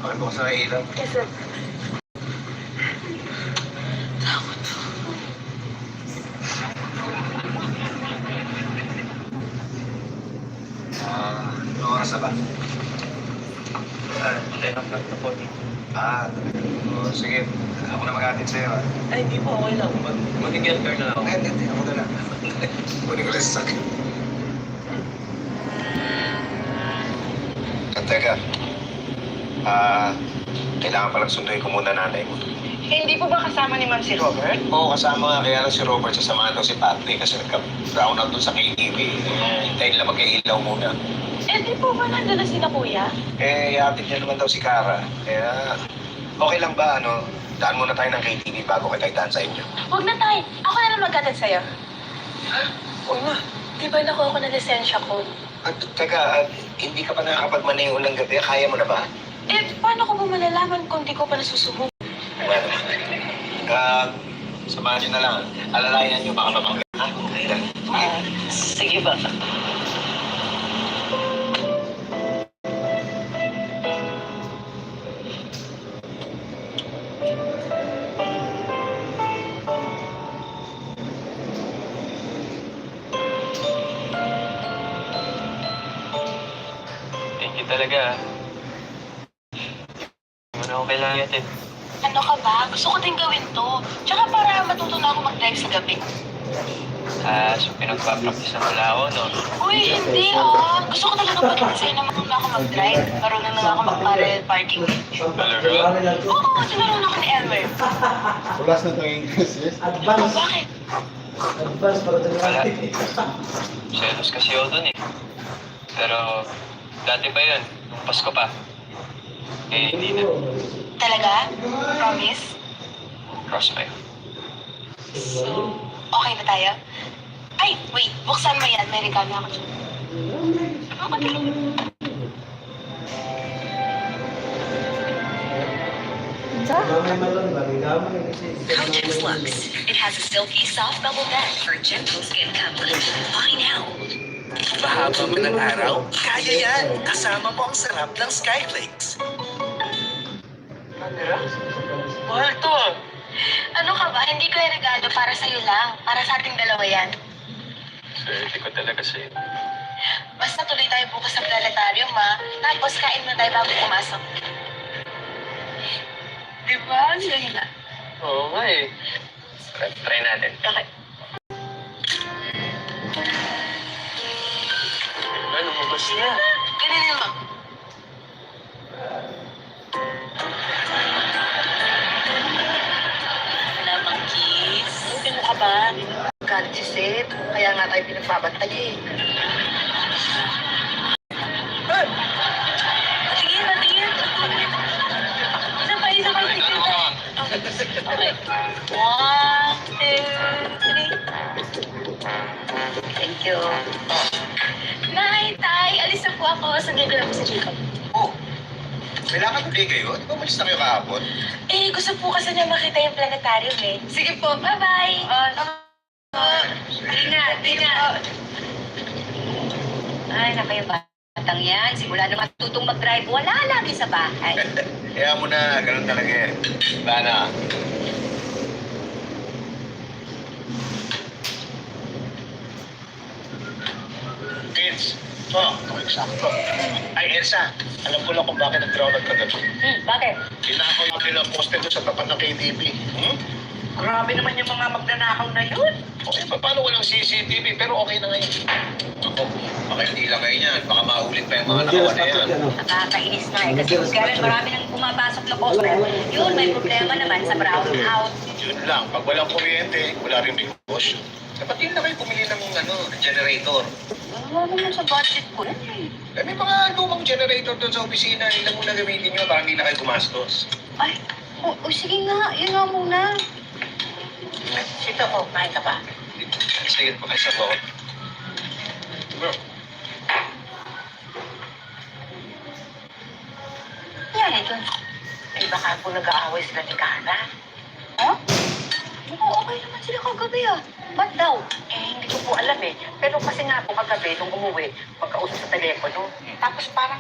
Pakibuksan ang ilaw. Yes, sir. Ano oras na ba? 10 o'clock na po. Sige. Ako na mag-atid sa'yo. Ay, hindi po. Okay lang. Mag-get car na ako. Hindi. Ako na lang. Kunin ko lang sa sakin. Teka. Kailangan palang sunduin ko muna nanay mo. Hindi po ba kasama ni Ma'am si Robert? Oo, kasama nga. Kaya lang si Robert sasamahan daw si Patrick kasi nagka-brown out dun sa KTV. Hintayin lang magkailaw muna. Di po ba nandun na sila kuya? Ihatid niya naman daw si Cara. Kaya, okay lang ba, daan muna tayo ng KTV bago kita itaan sa inyo. Huwag na tayo. Ako na lang magkatid sa'yo. Oo na. Di ba nakuha ko na lisensya ko? Teka, hindi ka pa nakakapagmaneho ng gabi. Kaya mo na ba? Paano ko ba malalaman kung di ko pa nasusubok? Well, samahan niyo na lang. Alalayan niyo baka mabangga. Sige ba? Thank you talaga. Hindi mo na ako kailangan natin. Ano ka ba? Gusto ko din gawin to. Tsaka para matuto na ako mag-drive sa gabi. So pinagpapractice na pala ako, no? Uy, hindi Gusto ko talaga pag-design na marunong ako mag-drive. Marunong na ako mag-parallel parking. Talaga? Oo, tinurun ako ni Elmer. Ulas na itong English, yes? Oh, bakit? Advance para Wala. sa Selos kasi ako dun eh. Pero dati pa yun, nung Pasko pa. Hindi na. Talaga? Promise? Cross pa yun. So, okay na tayo? Ay, wait. Buksan mo yan. May regalo ako dyan. Ako tayo. Kotex Lux. It has a silky, soft bubble bed for gentle skin coverage. Buy now. Mahaba man ang araw, kaya yan. Kasama mo ang sarap ng Skyflakes. Mahal to ah. Ano ka ba? Hindi ko yung regalo para sa'yo lang. Para sa ating dalawa yan. Swerte ko talaga sa'yo. Basta tuloy tayo bukas sa planetarium, Tapos kain na tayo bago pumasok. Di ba? Sige na. Oo nga eh. Try natin. Okay. Ano, lumabas na. Ganun mo. Namang kiss. Ano ka ba? Galit si Seth. Kaya nga tayo pinagbabantay eh. Tingin, tingin. Isa pa, tingin. Okay. 1, 2, 3. Thank you. Nay, Tay, alis na po ako. Saglit ko lang po si Jacob. Oh, kailangan mo kayo? Di ba malis na kayo kahapon? Gusto po kasi niya makita yung planetarium eh. Sige po, bye-bye. Ingat, ingat. Ay, naka yung batang yan. Simula na matutong mag-drive, wala lagi sa bahay. Kaya mo na, ganun talaga eh. Bana. Kids, eksakto. Ay, Elsa, alam ko lang kung bakit nag-brown out ka doon. Bakit? Tinakaw yung kanilang poste doon sa tapat ng KTV. Grabe naman yung mga magnanakaw na yun. Okay, paano walang CCTV? Pero okay na ngayon. Ako, baka hindi lang ngayon yan. Baka mahulid pa yung mga nakawa na yan. Nakakainis na eh. Kasi kaya marami nang pumapasok na customer. Yun, may problema naman sa brown out. Yun lang, pag walang kuryente, wala rin negosyo. Dapat yun na kayo pumili ng generator. Wala naman sa budget ko. May mga lumang generator doon sa opisina. Ilan muna gamitin nyo para hindi na kayo gumastos. Ay, sige nga. Yun nga muna. Sito ko, kain ka pa. Sige, pakisa ko. Bro. Yan, ito. Ay, baka po nag-aaway sila ni Cara. Huh? Oo, okay naman sila kagabi Ba't daw? Hindi ko po alam Pero kasi nga po kagabi, nung umuwi, magkausap sa telepono. Tapos parang